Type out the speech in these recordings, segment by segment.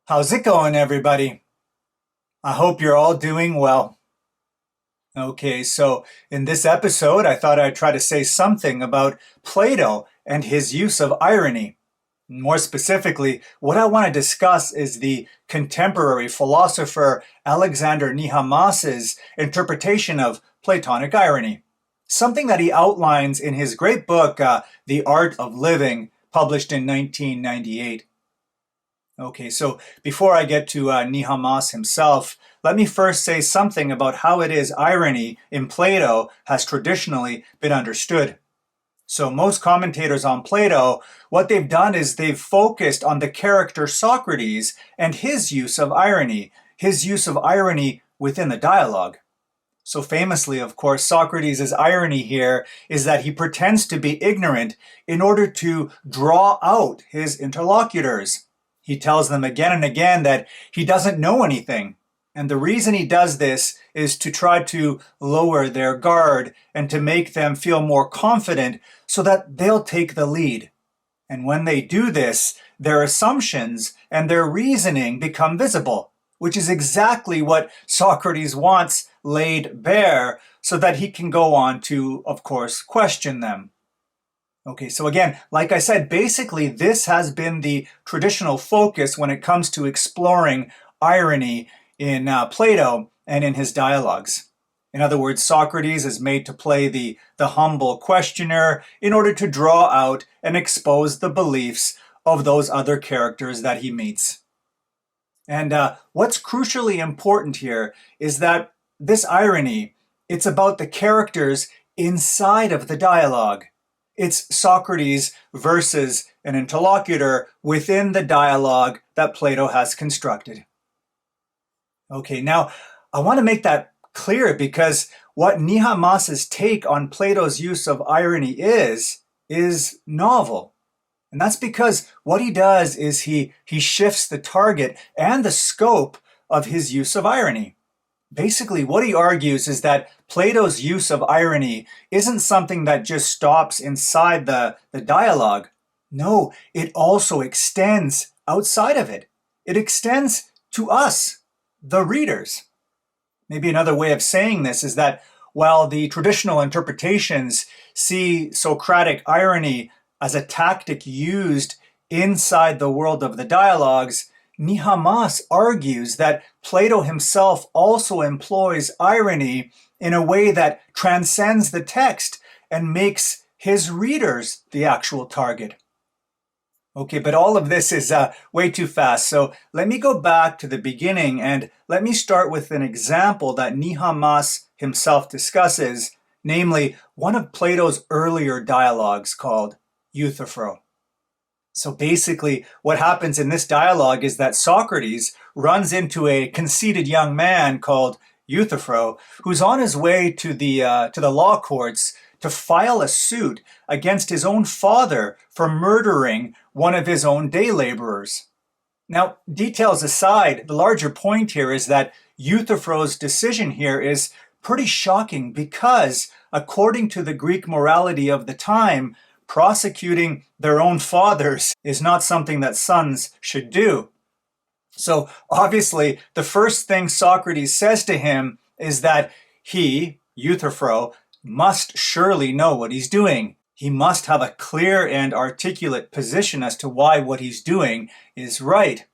How's it going, everybody? I hope you're all doing well. Okay, so in this episode, I thought I'd try to say something about Plato and his use of irony. More specifically, what I want to discuss is the contemporary philosopher Alexander Nehamas's interpretation of Platonic irony, something that he outlines in his great book, The Art of Living, published in 1998. Okay, so before I get to Nehamas himself, let me first say something about how it is irony in Plato has traditionally been understood. So most commentators on Plato, what they've done is they've focused on the character Socrates and his use of irony within the dialogue. So famously, of course, Socrates' irony here is that he pretends to be ignorant in order to draw out his interlocutors. He tells them again and again that he doesn't know anything. And the reason he does this is to try to lower their guard and to make them feel more confident so that they'll take the lead. And when they do this, their assumptions and their reasoning become visible, which is exactly what Socrates wants laid bare so that he can go on to, of course, question them. Okay, so again, like I said, basically this has been the traditional focus when it comes to exploring irony in Plato and in his dialogues. In other words, Socrates is made to play the humble questioner in order to draw out and expose the beliefs of those other characters that he meets. And what's crucially important here is that this irony, it's about the characters inside of the dialogue. It's Socrates versus an interlocutor within the dialogue that Plato has constructed. Okay, now I want to make that clear because what Nehamas's take on Plato's use of irony is novel. And that's because what he does is he shifts the target and the scope of his use of irony. Basically, what he argues is that Plato's use of irony isn't something that just stops inside the dialogue. No, it also extends outside of it. It extends to us, the readers. Maybe another way of saying this is that while the traditional interpretations see Socratic irony as a tactic used inside the world of the dialogues, Nehamas argues that Plato himself also employs irony in a way that transcends the text and makes his readers the actual target. Okay, but all of this is way too fast, so let me go back to the beginning and let me start with an example that Nehamas himself discusses, namely one of Plato's earlier dialogues called Euthyphro. So basically, what happens in this dialogue is that Socrates runs into a conceited young man called Euthyphro, who's on his way to the law courts to file a suit against his own father for murdering one of his own day laborers. Now, details aside, the larger point here is that Euthyphro's decision here is pretty shocking because, according to the Greek morality of the time, prosecuting their own fathers is not something that sons should do. So obviously, the first thing Socrates says to him is that he, Euthyphro, must surely know what he's doing. He must have a clear and articulate position as to why what he's doing is right.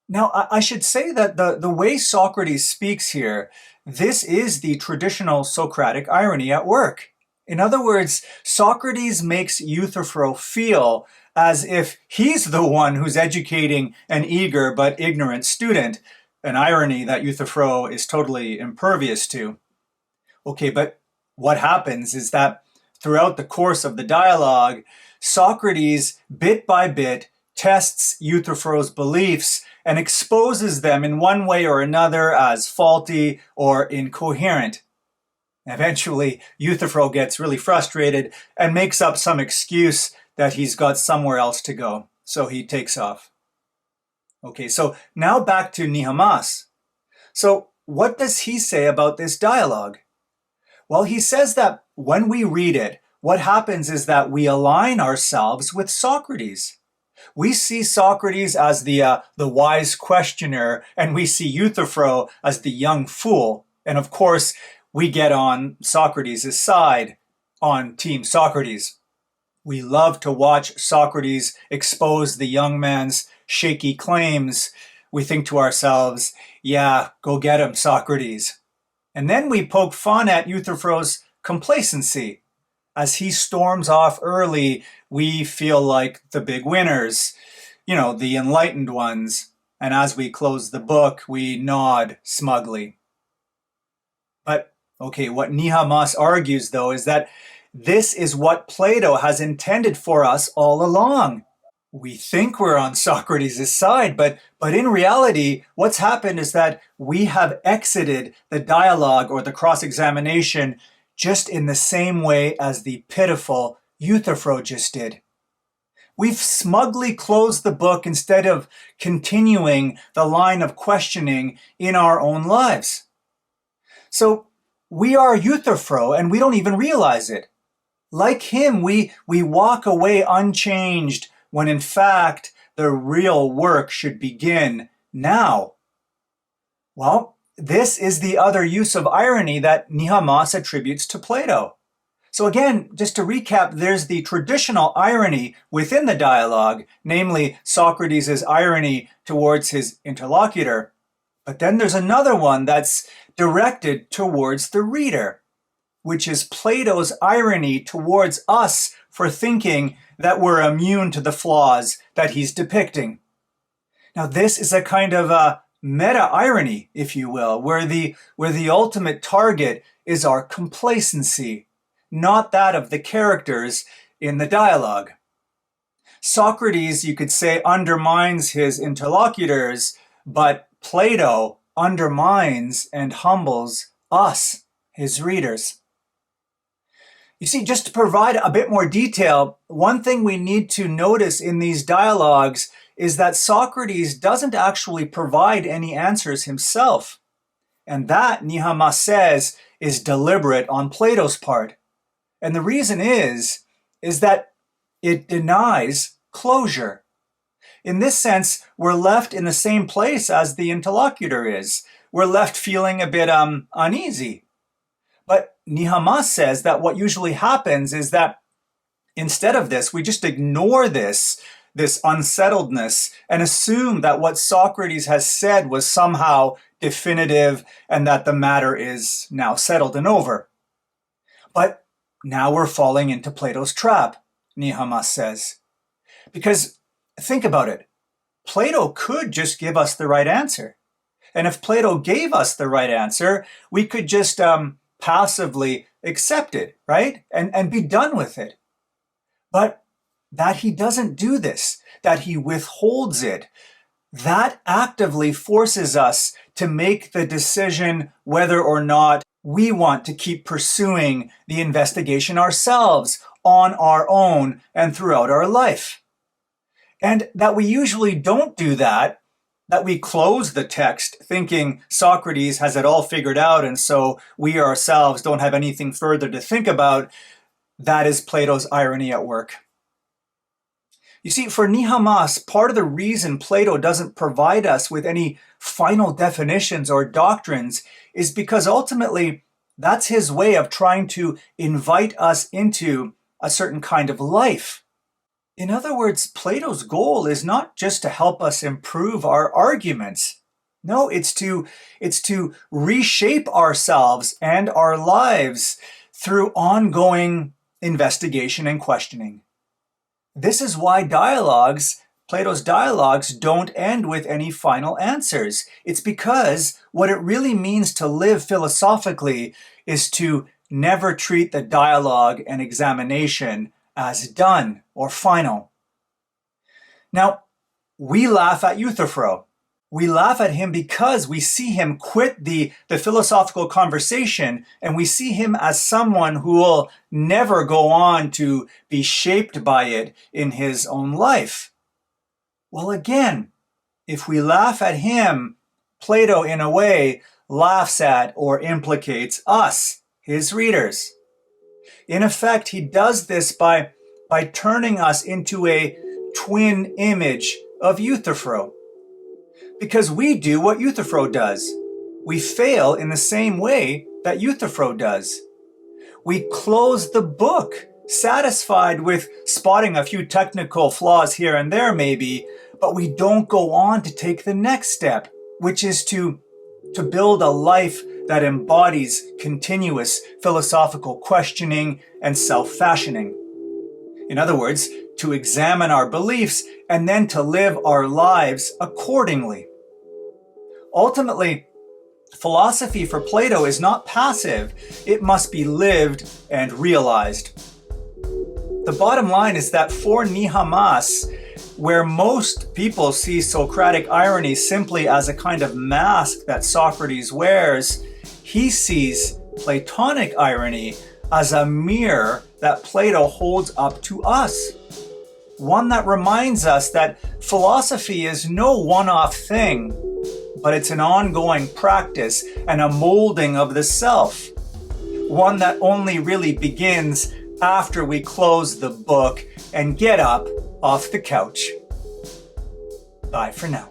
Now, I should say that the way Socrates speaks here, this is the traditional Socratic irony at work. In other words, Socrates makes Euthyphro feel as if he's the one who's educating an eager but ignorant student, an irony that Euthyphro is totally impervious to. Okay, but what happens is that throughout the course of the dialogue, Socrates, bit by bit, tests Euthyphro's beliefs and exposes them in one way or another as faulty or incoherent. Eventually, Euthyphro gets really frustrated and makes up some excuse that he's got somewhere else to go. So he takes off. Okay, so now back to Nehamas. So what does he say about this dialogue? Well, he says that when we read it, what happens is that we align ourselves with Socrates. We see Socrates as the wise questioner, and we see Euthyphro as the young fool. And of course, we get on Socrates' side, on Team Socrates. We love to watch Socrates expose the young man's shaky claims. We think to ourselves, yeah, go get him, Socrates. And then we poke fun at Euthyphro's complacency. As he storms off early, we feel like the big winners, the enlightened ones. And as we close the book, we nod smugly. But, okay, what Nehamas argues, though, is that this is what Plato has intended for us all along. We think we're on Socrates' side, but in reality, what's happened is that we have exited the dialogue or the cross-examination just in the same way as the pitiful Euthyphro just did. We've smugly closed the book instead of continuing the line of questioning in our own lives. So we are Euthyphro and we don't even realize it. Like him, we walk away unchanged when in fact the real work should begin now. Well, this is the other use of irony that Nehamas attributes to Plato. So again, just to recap, there's the traditional irony within the dialogue, namely Socrates' irony towards his interlocutor. But then there's another one that's directed towards the reader, which is Plato's irony towards us for thinking that we're immune to the flaws that he's depicting. Now, this is a kind of a meta-irony, if you will, where the ultimate target is our complacency, not that of the characters in the dialogue. Socrates, you could say, undermines his interlocutors, but Plato undermines and humbles us, his readers. You see, just to provide a bit more detail, one thing we need to notice in these dialogues is that Socrates doesn't actually provide any answers himself. And that, Nehamas says, is deliberate on Plato's part. And the reason is that it denies closure. In this sense, we're left in the same place as the interlocutor is. We're left feeling a bit uneasy. But Nehamas says that what usually happens is that instead of this, we just ignore this unsettledness and assume that what Socrates has said was somehow definitive and that the matter is now settled and over. But now we're falling into Plato's trap, Nehamas says. Because think about it. Plato could just give us the right answer. And if Plato gave us the right answer, we could just passively accept it, right? And be done with it. But that he doesn't do this, that he withholds it, that actively forces us to make the decision whether or not we want to keep pursuing the investigation ourselves on our own and throughout our life. And that we usually don't do that we close the text thinking Socrates has it all figured out and so we ourselves don't have anything further to think about, that is Plato's irony at work. You see, for Nehamas, part of the reason Plato doesn't provide us with any final definitions or doctrines is because ultimately that's his way of trying to invite us into a certain kind of life. In other words, Plato's goal is not just to help us improve our arguments. No, it's to reshape ourselves and our lives through ongoing investigation and questioning. This is why Plato's dialogues don't end with any final answers. It's because what it really means to live philosophically is to never treat the dialogue and examination as done or final. Now, we laugh at Euthyphro. We laugh at him because we see him quit the philosophical conversation and we see him as someone who will never go on to be shaped by it in his own life. Well, again, if we laugh at him, Plato, in a way, laughs at or implicates us, his readers. In effect, he does this by turning us into a twin image of Euthyphro. Because we do what Euthyphro does. We fail in the same way that Euthyphro does. We close the book, satisfied with spotting a few technical flaws here and there maybe, but we don't go on to take the next step, which is to build a life that embodies continuous philosophical questioning and self-fashioning. In other words, to examine our beliefs and then to live our lives accordingly. Ultimately, philosophy for Plato is not passive. It must be lived and realized. The bottom line is that for Nehamas, where most people see Socratic irony simply as a kind of mask that Socrates wears, he sees Platonic irony as a mirror that Plato holds up to us. One that reminds us that philosophy is no one-off thing, but it's an ongoing practice and a molding of the self. One that only really begins after we close the book and get up off the couch. Bye for now.